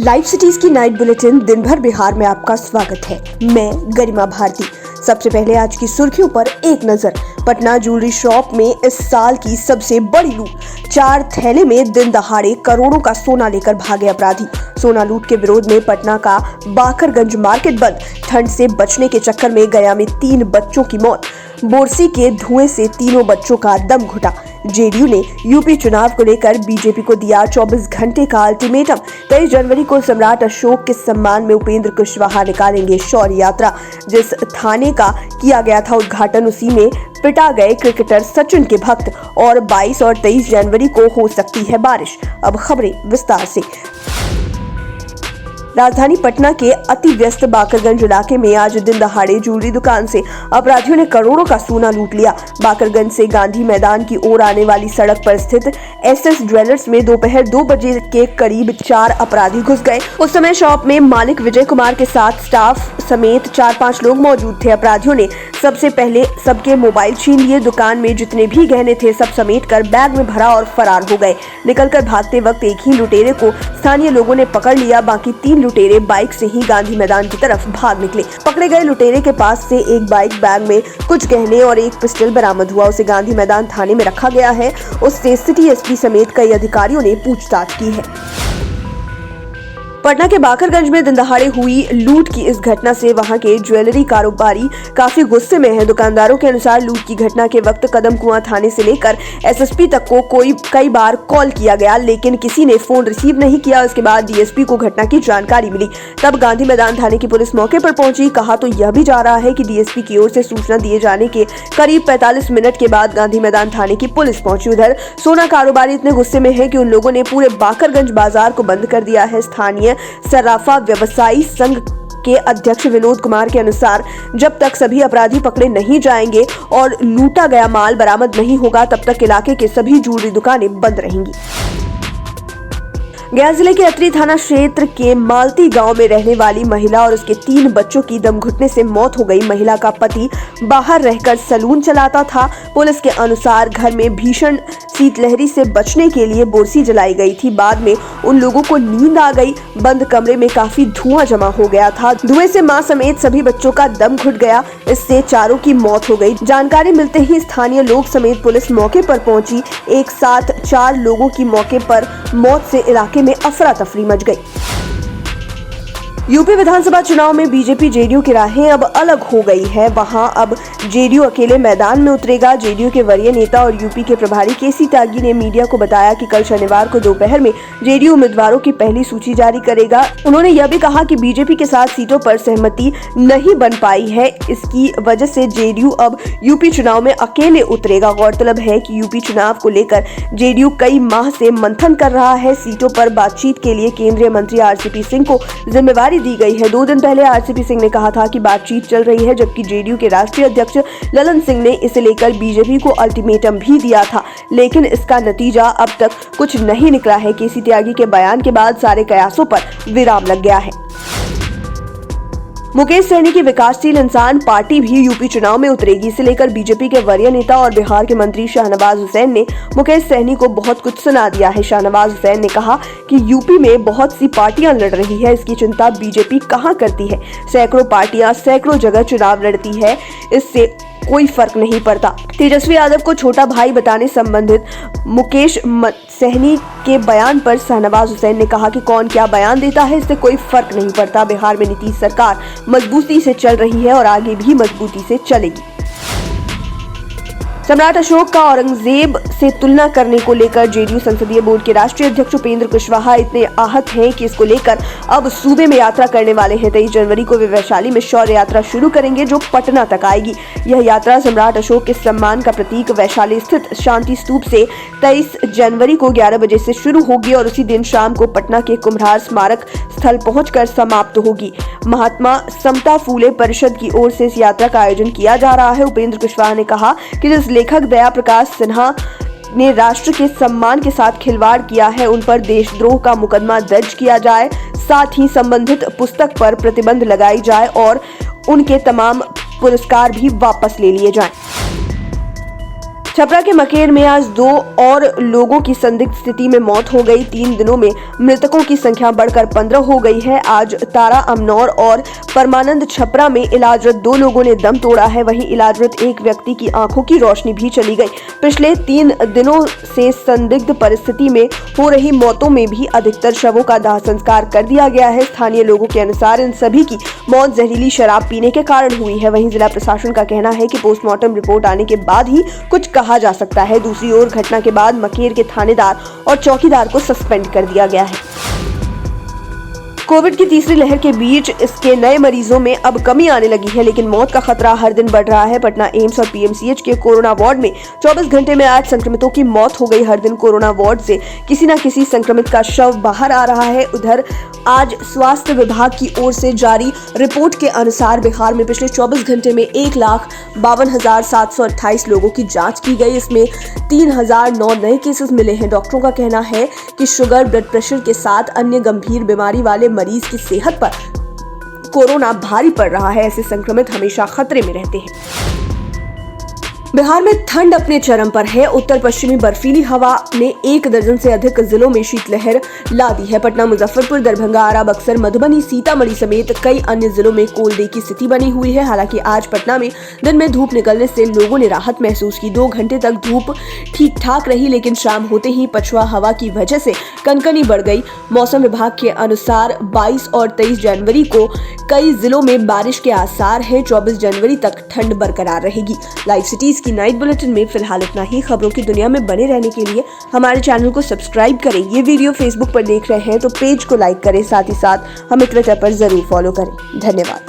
Live cities की night bulletin दिन भर बिहार में आपका स्वागत है। मैं गरिमा भारती। सबसे पहले आज की सुर्खियों पर एक नजर। पटना ज्वेलरी शॉप में इस साल की सबसे बड़ी लूट। 4 थैले में दिन दहाड़े करोड़ों का सोना लेकर भागे अपराधी। सोना लूट के विरोध में पटना का बाकरगंज मार्केट बंद। ठंड से बचने के चक्कर में गया में 3 बच्चों की मौत। बोरसी के धुएं से तीनों बच्चों का दम घुटा। जेडीयू ने यूपी चुनाव को लेकर बीजेपी को दिया 24 घंटे का अल्टीमेटम। 23 जनवरी को सम्राट अशोक के सम्मान में उपेंद्र कुशवाहा निकालेंगे शौर्य यात्रा। जिस थाने का किया गया था उद्घाटन, उसी में पिटा गए क्रिकेटर सचिन के भक्त। और 22 और 23 जनवरी को हो सकती है बारिश। अब खबरें विस्तार से। राजधानी पटना के अति व्यस्त बाकरगंज इलाके में आज दिन दहाड़े ज्वेलरी दुकान से अपराधियों ने करोड़ों का सोना लूट लिया। बाकरगंज से गांधी मैदान की ओर आने वाली सड़क पर स्थित एसएस ज्वेलर्स में दोपहर 2 बजे के करीब 4 अपराधी घुस गए। उस समय शॉप में मालिक विजय कुमार के साथ स्टाफ समेत 4-5 लोग मौजूद थे। अपराधियों ने सबसे पहले सबके मोबाइल छीन लिए। दुकान में जितने भी गहने थे सब समेट कर बैग में भरा और फरार हो गए। निकलकर भागते वक्त एक ही लुटेरे को स्थानीय लोगों ने पकड़ लिया। बाकी 3 लुटेरे बाइक से ही गांधी मैदान की तरफ भाग निकले। पकड़े गए लुटेरे के पास से एक बाइक, बैग में कुछ गहने और एक पिस्टल बरामद हुआ। उसे गांधी मैदान थाने में रखा गया है। उससे सिटी एसपी समेत कई अधिकारियों ने पूछताछ की है। पटना के बाकरगंज में दिन दहाड़े हुई लूट की इस घटना से वहां के ज्वेलरी कारोबारी काफी गुस्से में हैं। दुकानदारों के अनुसार लूट की घटना के वक्त कदम कुआं थाने से लेकर एसएसपी तक को कई बार कॉल किया गया, लेकिन किसी ने फोन रिसीव नहीं किया। उसके बाद डीएसपी को घटना की जानकारी मिली। तब गांधी मैदान थाने की पुलिस मौके पर पहुंची। कहा तो यह भी जा रहा है कि डीएसपी की ओर से सूचना दिए जाने के करीब 45 मिनट के बाद गांधी मैदान थाने की पुलिस पहुंची। उधर सोना कारोबारी इतने गुस्से में है कि उन लोगों ने पूरे बाकरगंज बाजार को बंद कर दिया है। स्थानीय सराफा व्यवसायी संघ के अध्यक्ष विनोद कुमार के अनुसार जब तक सभी अपराधी पकड़े नहीं जाएंगे और लूटा गया माल बरामद नहीं होगा, तब तक इलाके के सभी ज्वेलरी दुकानें बंद रहेंगी। गया जिले के अतरी थाना क्षेत्र के मालती गांव में रहने वाली महिला और उसके 3 बच्चों की दम घुटने से मौत हो गई। महिला का पति बाहर रहकर सलून चलाता था। पुलिस के अनुसार घर में भीषण शीतलहरी से बचने के लिए बोरसी जलाई गई थी। बाद में उन लोगों को नींद आ गई। बंद कमरे में काफी धुआं जमा हो गया था। धुएं से मां समेत सभी बच्चों का दम घुट गया। इससे चारों की मौत हो गई। जानकारी मिलते ही स्थानीय लोग समेत पुलिस मौके पर पहुंची। एक साथ 4 लोगों की मौके पर मौत से इलाके में अफरा तफरी मच गई। यूपी विधानसभा चुनाव में बीजेपी जेडीयू की राहें अब अलग हो गई है। वहां अब जेडीयू अकेले मैदान में उतरेगा। जेडीयू के वरीय नेता और यूपी के प्रभारी केसी त्यागी ने मीडिया को बताया कि कल शनिवार को दोपहर में जेडीयू उम्मीदवारों की पहली सूची जारी करेगा। उन्होंने यह भी कहा कि बीजेपी के साथ सीटों पर सहमति नहीं बन पाई है। इसकी वजह से जेडीयू अब यूपी चुनाव में अकेले उतरेगा। गौरतलब है कि यूपी चुनाव को लेकर जेडीयू कई माह से मंथन कर रहा है। सीटों पर बातचीत के लिए केंद्रीय मंत्री आरसीपी सिंह को जिम्मेवारी दी गई है। 2 दिन पहले आरसीपी सिंह ने कहा था कि बातचीत चल रही है, जबकि जेडीयू के राष्ट्रीय अध्यक्ष ललन सिंह ने इसे लेकर बीजेपी को अल्टीमेटम भी दिया था, लेकिन इसका नतीजा अब तक कुछ नहीं निकला है। केसी त्यागी के बयान के बाद सारे कयासों पर विराम लग गया है। मुकेश सहनी की विकासशील इंसान पार्टी भी यूपी चुनाव में उतरेगी। इसे लेकर बीजेपी के वरीय नेता और बिहार के मंत्री शाहनवाज हुसैन ने मुकेश सहनी को बहुत कुछ सुना दिया है। शाहनवाज हुसैन ने कहा कि यूपी में बहुत सी पार्टियां लड़ रही है, इसकी चिंता बीजेपी कहां करती है। सैकड़ों पार्टियां सैकड़ों जगह चुनाव लड़ती है, इससे कोई फर्क नहीं पड़ता। तेजस्वी यादव को छोटा भाई बताने संबंधित मुकेश सहनी के बयान पर शाहनवाज हुसैन ने कहा कि कौन क्या बयान देता है, इससे कोई फर्क नहीं पड़ता। बिहार में नीतीश सरकार मजबूती से चल रही है और आगे भी मजबूती से चलेगी। सम्राट अशोक का औरंगजेब से तुलना करने को लेकर जेडीयू संसदीय बोर्ड के राष्ट्रीय अध्यक्ष उपेंद्र कुशवाहा इतने आहत हैं कि इसको लेकर अब सूबे में यात्रा करने वाले हैं। 23 जनवरी को वे वैशाली में शौर्य यात्रा शुरू करेंगे, जो पटना तक आएगी। यह यात्रा सम्राट अशोक के सम्मान का प्रतीक वैशाली स्थित शांति स्तूप से 23 जनवरी को 11 बजे से शुरू होगी और उसी दिन शाम को पटना के कुम्हार स्मारक स्थल पहुंचकर समाप्त होगी। महात्मा समता फूले परिषद की ओर से इस यात्रा का आयोजन किया जा रहा है। उपेंद्र कुशवाहा ने कहा कि जिस लेखक दया प्रकाश सिन्हा ने राष्ट्र के सम्मान के साथ खिलवाड़ किया है, उन पर देशद्रोह का मुकदमा दर्ज किया जाए। साथ ही संबंधित पुस्तक पर प्रतिबंध लगाई जाए और उनके तमाम पुरस्कार भी वापस ले लिए जाएं। छपरा के मकेर में आज 2 और लोगों की संदिग्ध स्थिति में मौत हो गई। 3 दिनों में मृतकों की संख्या बढ़कर 15 हो गई है। आज तारा अमनौर और परमानंद छपरा में इलाजरत 2 लोगों ने दम तोड़ा है। वहीं इलाजरत एक व्यक्ति की आंखों की रोशनी भी चली गई। पिछले 3 दिनों से संदिग्ध परिस्थिति में हो रही मौतों में भी अधिकतर शवों का दाह संस्कार कर दिया गया है। स्थानीय लोगों के अनुसार इन सभी की मौत जहरीली शराब पीने के कारण हुई है। वहीं जिला प्रशासन का कहना है कि पोस्टमार्टम रिपोर्ट आने के बाद ही कुछ कहा जा सकता है। दूसरी ओर घटना के बाद मकेर के थानेदार और चौकीदार को सस्पेंड कर दिया गया है। कोविड की तीसरी लहर के बीच इसके नए मरीजों में अब कमी आने लगी है, लेकिन मौत का खतरा हर दिन बढ़ रहा है। पटना एम्स और पीएमसीएच के कोरोना वार्ड में 24 घंटे में 8 संक्रमितों की मौत हो गई। हर दिन कोरोना वार्ड से किसी न किसी संक्रमित का शव बाहर आ रहा है। उधर आज स्वास्थ्य विभाग की ओर से जारी रिपोर्ट के अनुसार बिहार में पिछले 24 घंटे में 1,52,728 लोगों की जांच की गई। इसमें 3,009 नए केसेस मिले हैं। डॉक्टरों का कहना है कि शुगर, ब्लड प्रेशर के साथ अन्य गंभीर बीमारी वाले मरीज की सेहत पर कोरोना भारी पड़ रहा है। ऐसे संक्रमित हमेशा खतरे में रहते हैं। बिहार में ठंड अपने चरम पर है। उत्तर पश्चिमी बर्फीली हवा ने 1 दर्जन से अधिक जिलों में शीतलहर ला दी है। पटना, मुजफ्फरपुर, दरभंगा, आरा, बक्सर, मधुबनी, सीतामढ़ी समेत कई अन्य जिलों में कोल्ड डे की स्थिति बनी हुई है। हालांकि आज पटना में दिन में धूप निकलने से लोगों ने राहत महसूस की। 2 घंटे तक धूप ठीक ठाक रही, लेकिन शाम होते ही पछुआ हवा की वजह से कनकनी बढ़ गई। मौसम विभाग के अनुसार 22 और 23 जनवरी को कई जिलों में बारिश के आसार हैं। 24 जनवरी तक ठंड बरकरार रहेगी। लाइव सिटीज की नाइट बुलेटिन में फिलहाल इतना ही। खबरों की दुनिया में बने रहने के लिए हमारे चैनल को सब्सक्राइब करें। ये वीडियो फेसबुक पर देख रहे हैं तो पेज को लाइक करें, साथ ही साथ हमें ट्विटर पर जरूर फॉलो करें। धन्यवाद।